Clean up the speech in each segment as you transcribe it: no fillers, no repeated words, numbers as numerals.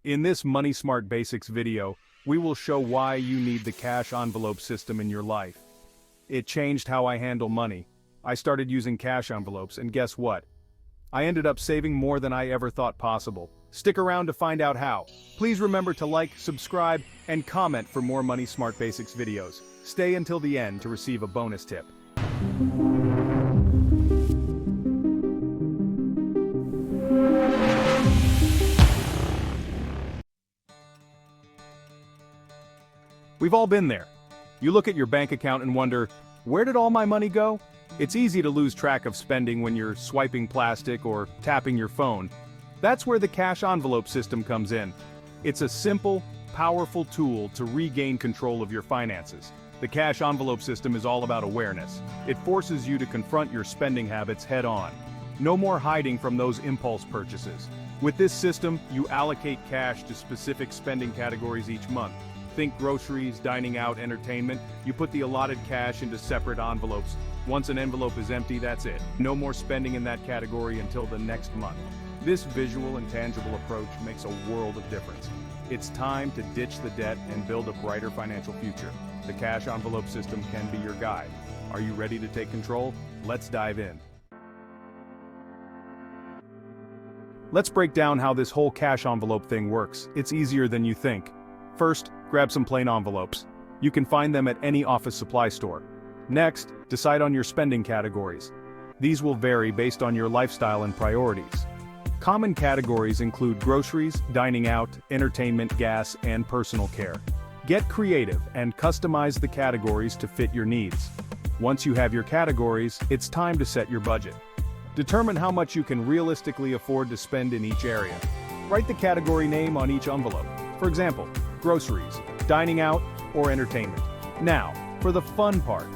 In this Money Smart Basics video, we will show why you need the cash envelope system in your life. It changed how I handle money. I started using cash envelopes, and guess what? I ended up saving more than I ever thought possible. Stick around to find out how. Please remember to like, subscribe, and comment for more Money Smart Basics videos. Stay until the end to receive a bonus tip. We've all been there. You look at your bank account and wonder, where did all my money go? It's easy to lose track of spending when you're swiping plastic or tapping your phone. That's where the cash envelope system comes in. It's a simple, powerful tool to regain control of your finances. The cash envelope system is all about awareness. It forces you to confront your spending habits head on. No more hiding from those impulse purchases. With this system, you allocate cash to specific spending categories each month. Think groceries, dining out, entertainment. You put the allotted cash into separate envelopes. Once an envelope is empty, that's it. No more spending in that category until the next month. This visual and tangible approach makes a world of difference. It's time to ditch the debt and build a brighter financial future. The cash envelope system can be your guide. Are you ready to take control? Let's dive in. Let's break down how this whole cash envelope thing works. It's easier than you think. First, grab some plain envelopes. You can find them at any office supply store. Next, decide on your spending categories. These will vary based on your lifestyle and priorities. Common categories include groceries, dining out, entertainment, gas, and personal care. Get creative and customize the categories to fit your needs. Once you have your categories, it's time to set your budget. Determine how much you can realistically afford to spend in each area. Write the category name on each envelope. For example, groceries, dining out, or entertainment. Now, for the fun part.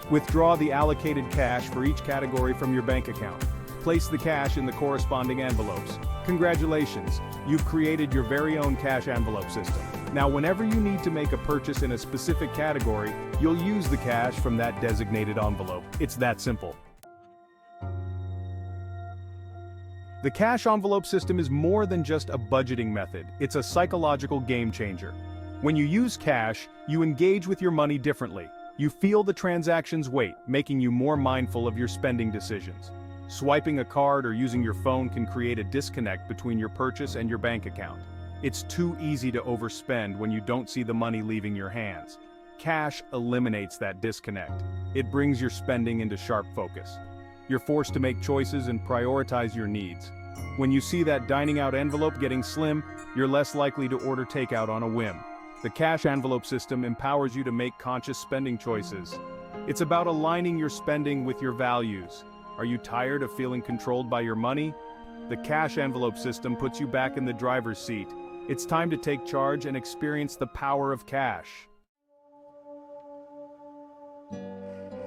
Withdraw the allocated cash for each category from your bank account. Place the cash in the corresponding envelopes. Congratulations, you've created your very own cash envelope system. Now, whenever you need to make a purchase in a specific category, you'll use the cash from that designated envelope. It's that simple. The cash envelope system is more than just a budgeting method. It's a psychological game changer. When you use cash, you engage with your money differently. You feel the transaction's weight, making you more mindful of your spending decisions. Swiping a card or using your phone can create a disconnect between your purchase and your bank account. It's too easy to overspend when you don't see the money leaving your hands. Cash eliminates that disconnect. It brings your spending into sharp focus. You're forced to make choices and prioritize your needs. When you see that dining out envelope getting slim, you're less likely to order takeout on a whim. The cash envelope system empowers you to make conscious spending choices. It's about aligning your spending with your values. Are you tired of feeling controlled by your money? The cash envelope system puts you back in the driver's seat. It's time to take charge and experience the power of cash.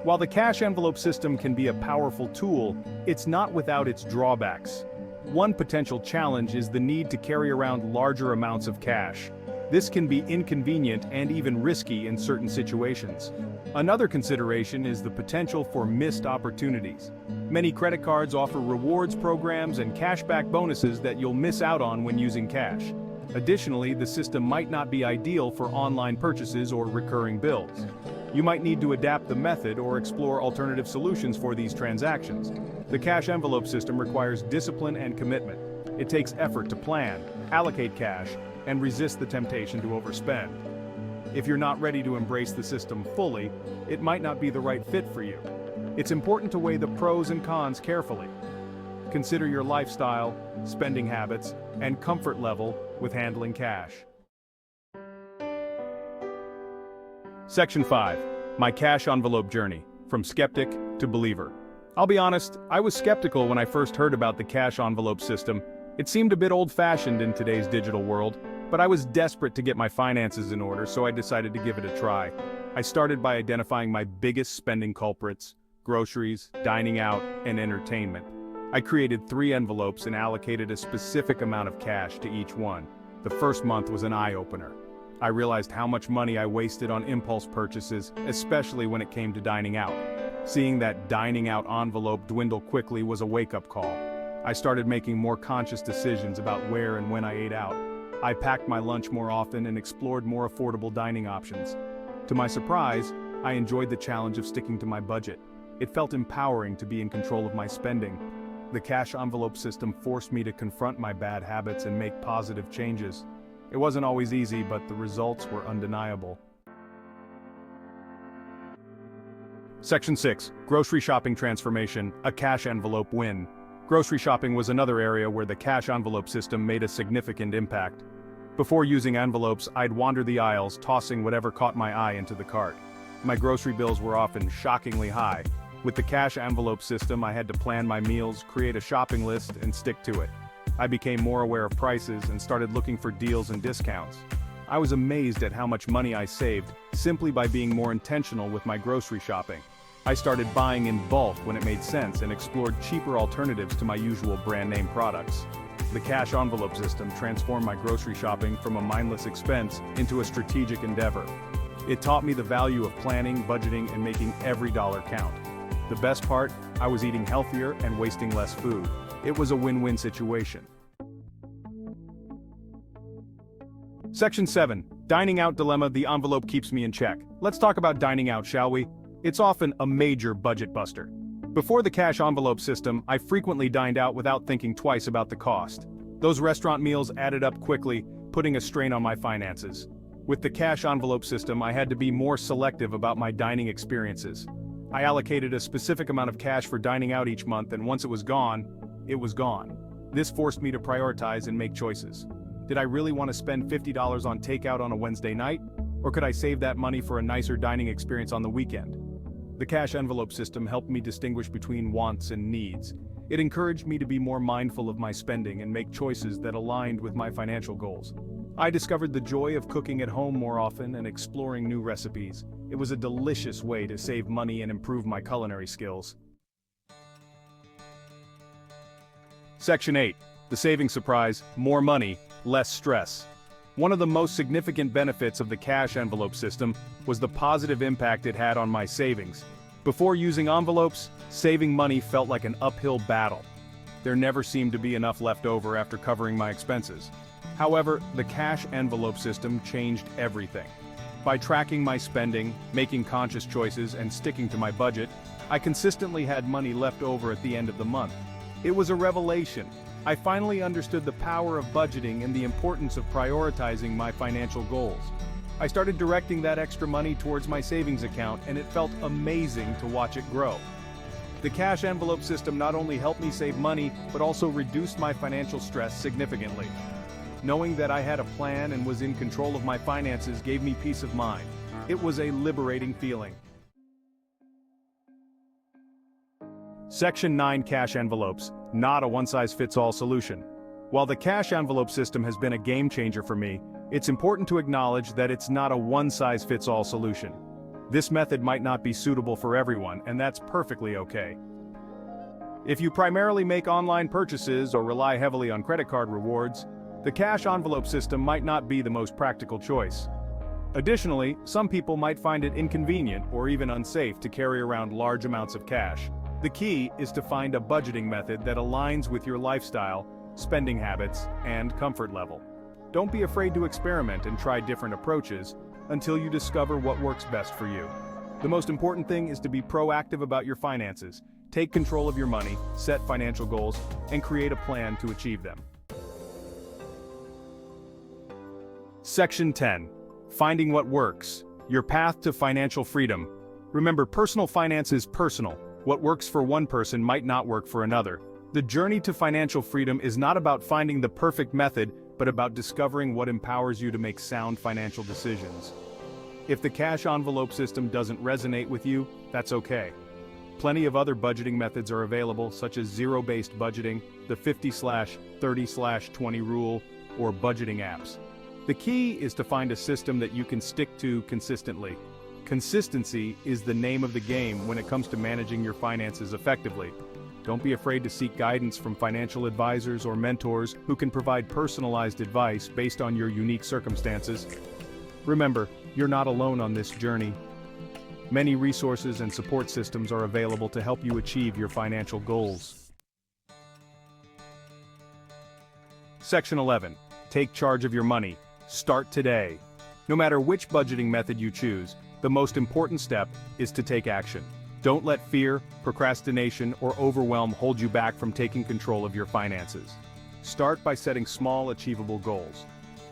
While the cash envelope system can be a powerful tool, it's not without its drawbacks. One potential challenge is the need to carry around larger amounts of cash. This can be inconvenient and even risky in certain situations. Another consideration is the potential for missed opportunities. Many credit cards offer rewards programs and cashback bonuses that you'll miss out on when using cash. Additionally, the system might not be ideal for online purchases or recurring bills. You might need to adapt the method or explore alternative solutions for these transactions. The cash envelope system requires discipline and commitment. It takes effort to plan, allocate cash, and resist the temptation to overspend. If you're not ready to embrace the system fully, it might not be the right fit for you. It's important to weigh the pros and cons carefully. Consider your lifestyle, spending habits, and comfort level with handling cash. Section 5. My cash envelope journey, from skeptic to believer. I'll be honest, I was skeptical when I first heard about the cash envelope system. It seemed a bit old-fashioned in today's digital world, but I was desperate to get my finances in order, so I decided to give it a try. I started by identifying my biggest spending culprits: groceries, dining out, and entertainment. I created 3 envelopes and allocated a specific amount of cash to each one. The first month was an eye-opener. I realized how much money I wasted on impulse purchases, especially when it came to dining out. Seeing that dining out envelope dwindle quickly was a wake-up call. I started making more conscious decisions about where and when I ate out. I packed my lunch more often and explored more affordable dining options. To my surprise, I enjoyed the challenge of sticking to my budget. It felt empowering to be in control of my spending. The cash envelope system forced me to confront my bad habits and make positive changes. It wasn't always easy, but the results were undeniable. Section 6. Grocery shopping transformation, a cash envelope win. Grocery shopping was another area where the cash envelope system made a significant impact. Before using envelopes, I'd wander the aisles, tossing whatever caught my eye into the cart. My grocery bills were often shockingly high. With the cash envelope system, I had to plan my meals, create a shopping list, and stick to it. I became more aware of prices and started looking for deals and discounts. I was amazed at how much money I saved, simply by being more intentional with my grocery shopping. I started buying in bulk when it made sense and explored cheaper alternatives to my usual brand name products. The cash envelope system transformed my grocery shopping from a mindless expense into a strategic endeavor. It taught me the value of planning, budgeting, and making every dollar count. The best part, I was eating healthier and wasting less food. It was a win-win situation. Section 7. Dining out dilemma. The envelope keeps me in check. Let's talk about dining out, shall we? It's often a major budget buster. Before the cash envelope system, I frequently dined out without thinking twice about the cost. Those restaurant meals added up quickly, putting a strain on my finances. With the cash envelope system, I had to be more selective about my dining experiences. I allocated a specific amount of cash for dining out each month, and once it was gone, it was gone. This forced me to prioritize and make choices. Did I really want to spend $50 on takeout on a Wednesday night? Or could I save that money for a nicer dining experience on the weekend? The cash envelope system helped me distinguish between wants and needs. It encouraged me to be more mindful of my spending and make choices that aligned with my financial goals. I discovered the joy of cooking at home more often and exploring new recipes. It was a delicious way to save money and improve my culinary skills. Section 8. The saving surprise, more money, less stress. One of the most significant benefits of the cash envelope system was the positive impact it had on my savings. Before using envelopes, saving money felt like an uphill battle. There never seemed to be enough left over after covering my expenses. However, the cash envelope system changed everything. By tracking my spending, making conscious choices, and sticking to my budget, I consistently had money left over at the end of the month. It was a revelation. I finally understood the power of budgeting and the importance of prioritizing my financial goals. I started directing that extra money towards my savings account, and it felt amazing to watch it grow. The cash envelope system not only helped me save money, but also reduced my financial stress significantly. Knowing that I had a plan and was in control of my finances gave me peace of mind. It was a liberating feeling. Section 9. Cash envelopes, not a one-size-fits-all solution. While the cash envelope system has been a game changer for me, it's important to acknowledge that it's not a one-size-fits-all solution. This method might not be suitable for everyone, and that's perfectly okay. If you primarily make online purchases or rely heavily on credit card rewards, the cash envelope system might not be the most practical choice. Additionally, some people might find it inconvenient or even unsafe to carry around large amounts of cash. The key is to find a budgeting method that aligns with your lifestyle, spending habits, and comfort level. Don't be afraid to experiment and try different approaches until you discover what works best for you. The most important thing is to be proactive about your finances, take control of your money, set financial goals, and create a plan to achieve them. Section 10. Finding what works. Your path to financial freedom. Remember, personal finance is personal. What works for one person might not work for another. The journey to financial freedom is not about finding the perfect method, but about discovering what empowers you to make sound financial decisions. If the cash envelope system doesn't resonate with you, that's okay. Plenty of other budgeting methods are available, such as zero-based budgeting, the 50/30/20 rule, or budgeting apps. The key is to find a system that you can stick to consistently. Consistency is the name of the game when it comes to managing your finances effectively. Don't be afraid to seek guidance from financial advisors or mentors who can provide personalized advice based on your unique circumstances. Remember, you're not alone on this journey. Many resources and support systems are available to help you achieve your financial goals. Section 11. Take charge of your money. Start today. No matter which budgeting method you choose, the most important step is to take action. Don't let fear, procrastination, or overwhelm hold you back from taking control of your finances. Start by setting small, achievable goals.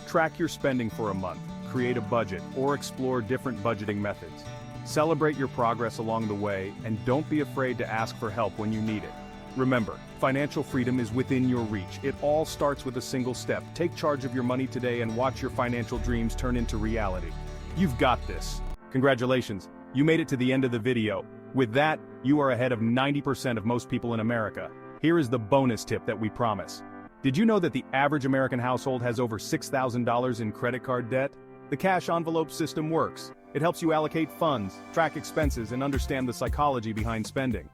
Track your spending for a month, create a budget, or explore different budgeting methods. Celebrate your progress along the way, and don't be afraid to ask for help when you need it. Remember, financial freedom is within your reach. It all starts with a single step. Take charge of your money today and watch your financial dreams turn into reality. You've got this. Congratulations, you made it to the end of the video. With that, you are ahead of 90% of most people in America. Here is the bonus tip that we promise. Did you know that the average American household has over $6,000 in credit card debt? The cash envelope system works. It helps you allocate funds, track expenses, and understand the psychology behind spending.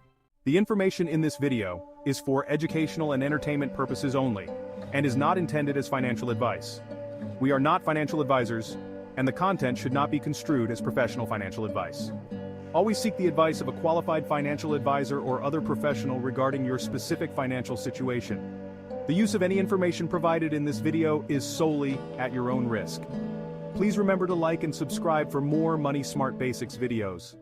The information in this video is for educational and entertainment purposes only, and is not intended as financial advice. We are not financial advisors, and the content should not be construed as professional financial advice. Always seek the advice of a qualified financial advisor or other professional regarding your specific financial situation. The use of any information provided in this video is solely at your own risk. Please remember to like and subscribe for more Money Smart Basics videos.